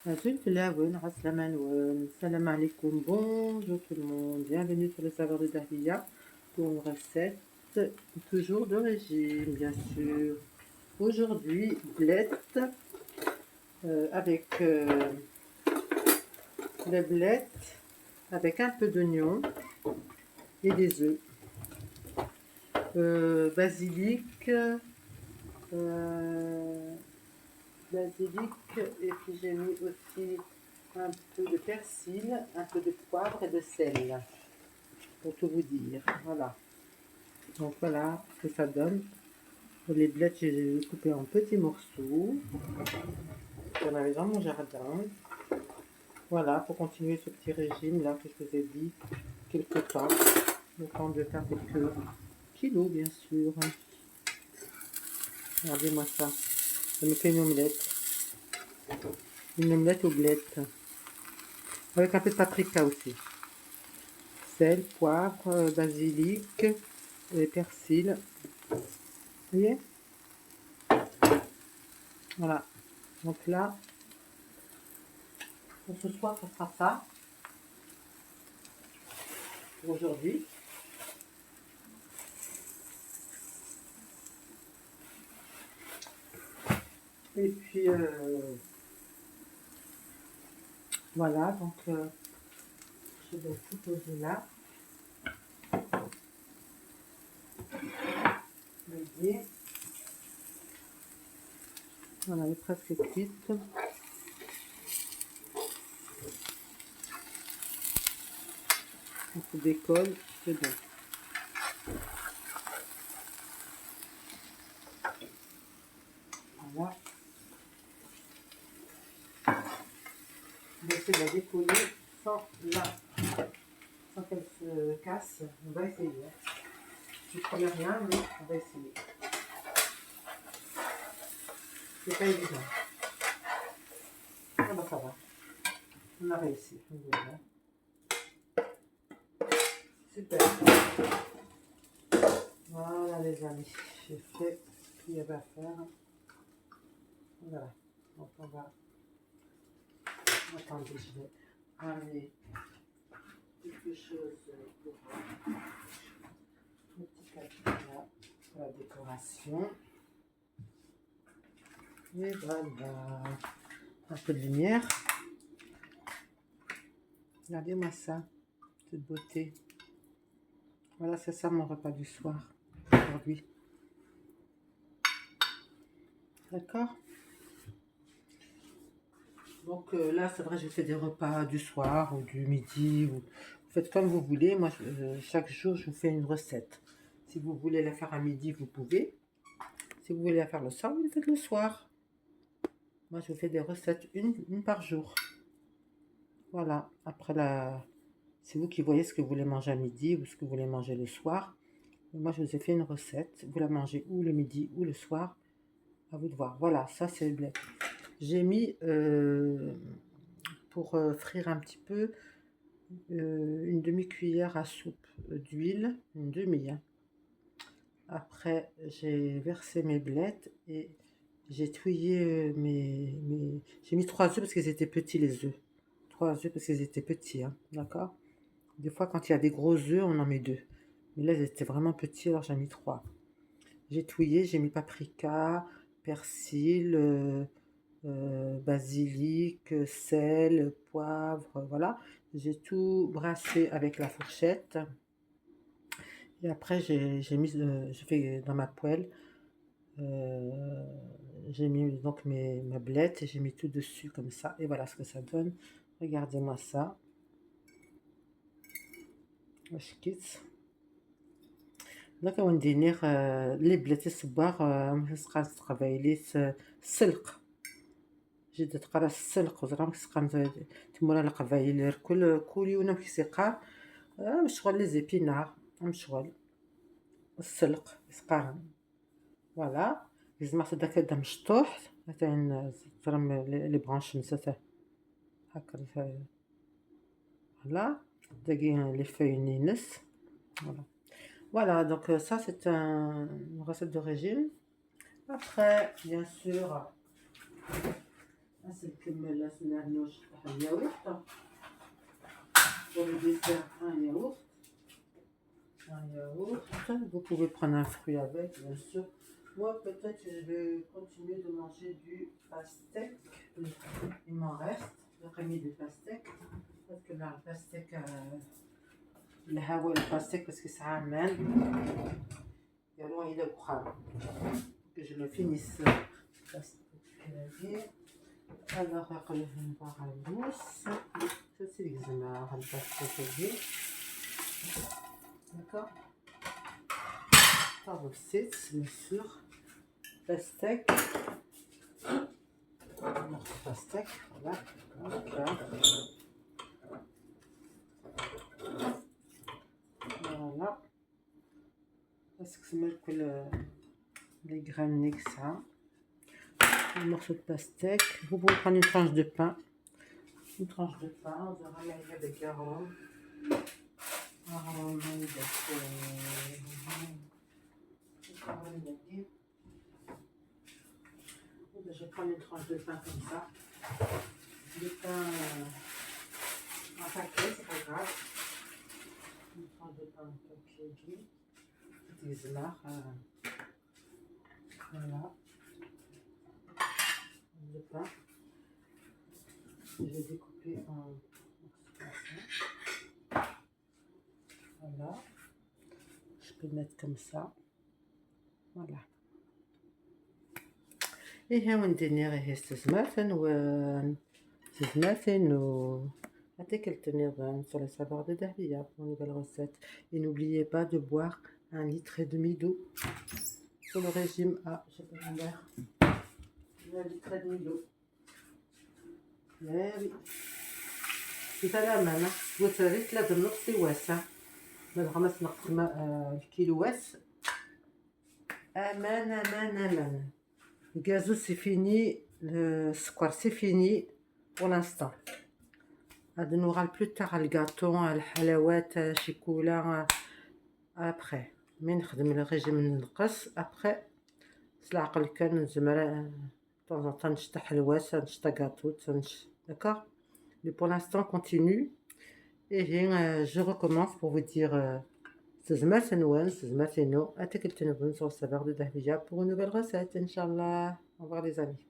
Salam alaikum, bonjour tout le monde, bienvenue sur le saveur de Dahlia pour une recette toujours de régime bien sûr. Aujourd'hui, blettes avec les blettes avec un peu d'oignon et des œufs, basilic, et puis j'ai mis aussi un peu de persil, un peu de poivre et de sel, pour tout vous dire. Voilà. Donc voilà ce que ça donne. Les blettes, je les ai coupées en petits morceaux. J'en avais dans mon jardin. Voilà, pour continuer ce petit régime là que je vous ai dit, quelques temps. Le temps de faire quelques kilos, bien sûr. Regardez-moi ça. Je me fais une omelette. Une omelette aux blettes. Avec un peu de paprika aussi. Sel, poivre, basilic et persil. Vous voyez? Voilà. Donc là, pour ce soir, ça sera ça. Pour aujourd'hui. Et puis, voilà. Donc, je vais tout poser là. Voyez. Voilà, elle est presque cuite. On se décolle, c'est bon. Voilà. On va essayer de la décoller sans qu'elle se casse. On va essayer. Je ne promets rien, mais on va essayer. C'est pas évident. Ah bah ça va. On a réussi. Super. Voilà les amis. J'ai fait ce qu'il y avait à faire. Voilà. Donc on va... Attendez, je vais ramener quelque chose pour le petit papier là, pour la décoration. Et voilà. Un peu de lumière. Regardez-moi ça. Cette beauté. Voilà, c'est ça mon repas du soir aujourd'hui. D'accord? Donc là, c'est vrai, je fais des repas du soir ou du midi. Vous faites comme vous voulez. Moi, chaque jour, je vous fais une recette. Si vous voulez la faire à midi, vous pouvez. Si vous voulez la faire le soir, vous le faites le soir. Moi, je vous fais des recettes, une par jour. Voilà. Après, c'est vous qui voyez ce que vous voulez manger à midi ou ce que vous voulez manger le soir. Et moi, je vous ai fait une recette. Vous la mangez ou le midi ou le soir. À vous de voir. Voilà, ça, c'est le blé. J'ai mis... pour frire un petit peu, une demi-cuillère à soupe d'huile, une demi. Hein. Après, j'ai versé mes blettes et j'ai touillé j'ai mis 3 œufs parce qu'ils étaient petits les œufs. 3 œufs parce qu'ils étaient petits, hein, d'accord? Des fois, quand il y a des gros œufs, on en met 2. Mais là, ils étaient vraiment petits, alors j'ai mis 3. J'ai touillé, j'ai mis paprika, persil, basilic, sel, poivre, voilà. J'ai tout brassé avec la fourchette. Et après, j'ai mis, je fais dans ma poêle, j'ai mis donc ma blette et j'ai mis tout dessus comme ça. Et voilà ce que ça donne. Regardez-moi ça. واش كيت داك وندير لي بلاتي الصباغ مش تقراي لي السلق جد تقرا السلق وزرا مسقام تمورا القبايل كل يوم كيسيقار مشغل لي زيبينار مشغل السلق يسقاهم فوالا لازم داك هذا مشطوح مثلا زرم لي برانش نساته هكا فوالا داكين لي فeuilles نينس voilà. Voilà, donc ça c'est une recette de régime. Après, bien sûr, نكمل نرنوش تاع الياورت. Pour le dessert, un yaourt. Un yaourt. Vous pouvez prendre un fruit avec, bien sûr. Moi, peut-être je vais continuer de manger du pastèque. Il m'en reste. J'aurais mis du pastèque. Parce que là, le pastèque, le hawa le pastèque, parce que ça amène. Et alors, il est prêt. Que je le finisse. Alors, on va à la mousse. Ça, c'est l'examen. On va passer. D'accord. Par aussi, bien sûr. Pastèque. Notre pastèque. Voilà. Voilà. Est-ce que c'est mieux que les graines que ça? Un morceau de pastèque. Vous pouvez prendre une tranche de pain. Une tranche de pain. On verra là avec l'arôme. Je vais prendre une tranche de pain comme ça. Du pain en paquet, c'est pas grave. Une tranche de pain en paquet. Des marques. Voilà. Le pain. Je vais découper en morceaux comme ça. Voilà. Je peux le mettre comme ça. Voilà. Et ها وندير غير استزماثن هذا كالتنير sur la saveur de dahlia pour une nouvelle recette. Et n'oubliez pas de boire 1,5 litre d'eau pour le régime. Ah, j'ai pas mon verre. 1,5 litre d'eau. Eh oui. C'est à la main. وثالث لازم نقصي واسع. ما غمس نقص الكيلو واس. Aman. Le gazou c'est fini, le square c'est fini pour l'instant. غادي نوغال plus tard le gâteau, الحلويات, شيكولا après. من نخدم الريجيم ننقص après. العقل كان نزمر temps en temps نشتا حلوات, نشتا gâteau, d'accord? Mais pour l'instant continue. Et je recommence pour vous dire استزمات نو اتكلت نبون sur saveur de dahlia pour une nouvelle recette, Inch'Allah. Au revoir les amis.